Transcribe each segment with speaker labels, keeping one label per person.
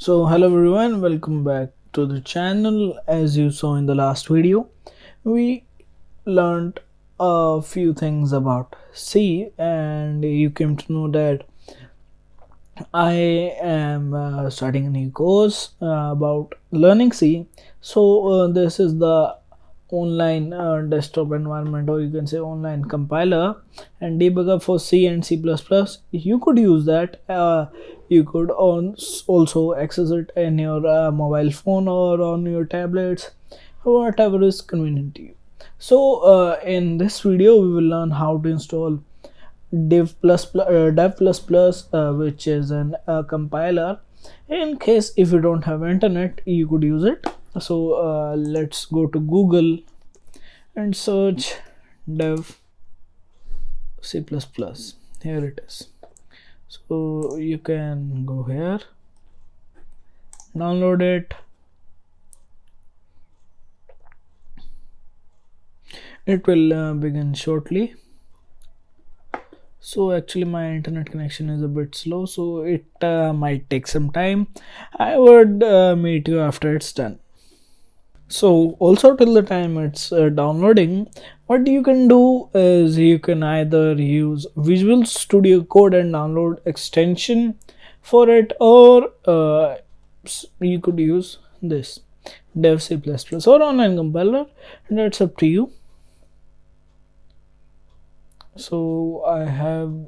Speaker 1: So hello everyone, welcome back to the channel. As you saw in the last video, we learned a few things about C, and you came to know that I am starting a new course about learning C. So this is the online desktop environment, or you can say online compiler and debugger for C and C++. You could use that. You could also access it in your mobile phone or on your tablets, whatever is convenient to you. So in this video we will learn how to install dev plus plus, which is an compiler. In case if you don't have internet, you could use it. So let's go to Google and search dev C++. Here it is. So you can go here, download it. It will begin shortly. So actually my internet connection is a bit slow, so it might take some time. I would meet you after it's done. So also till the time it's downloading, what you can do is you can either use Visual Studio Code and download extension for it, or you could use this dev C++ or online compiler, and that's up to you. So I have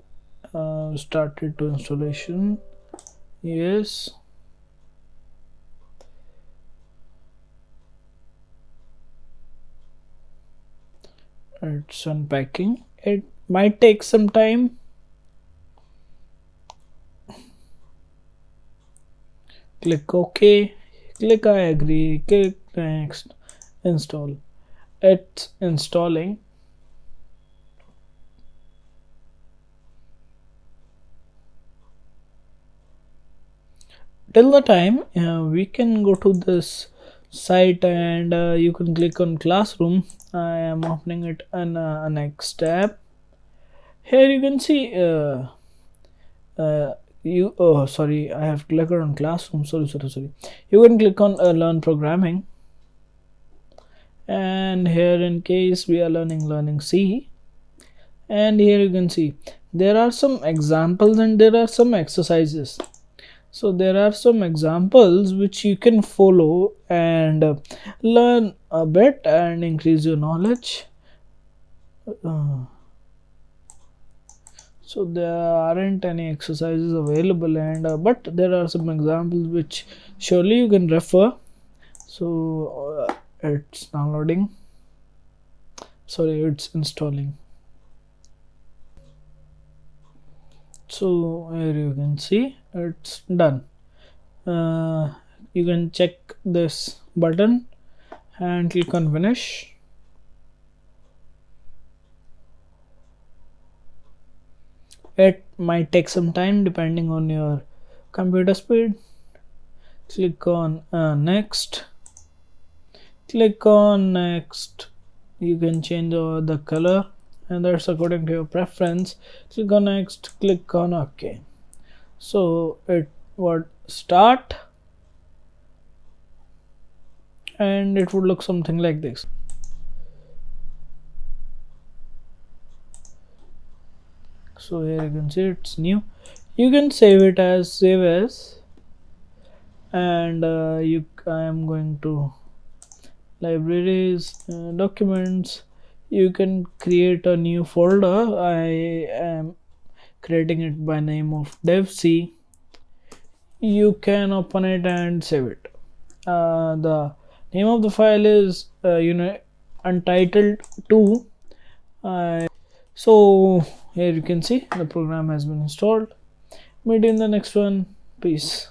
Speaker 1: started to installation. Yes, it's unpacking. It might take some time. Click OK, click I agree, click next, install. It's installing. Till the time we can go to this site, and you can click on classroom. I am opening it in a next tab. Here you can see sorry, I have clicked on classroom. Sorry. You can click on learn programming, and here in case we are learning C, and here you can see there are some examples and there are some exercises. So there are some examples which you can follow and learn a bit and increase your knowledge. So there aren't any exercises available, and but there are some examples which surely you can refer. So it's downloading. Sorry, it's installing. So here you can see it's done. You can check this button and click on finish. It might take some time depending on your computer speed. Click on next. Click on next. You can change the color, and that's according to your preference. Click on next, click on OK. So it would start, and it would look something like this. So here you can see it's new. You can save it as save as, and I am going to libraries, documents. You can create a new folder. I am creating it by name of devc. You can open it and save it. The name of the file is untitled 2. So here you can see the program has been installed. Meet in the next one. Peace.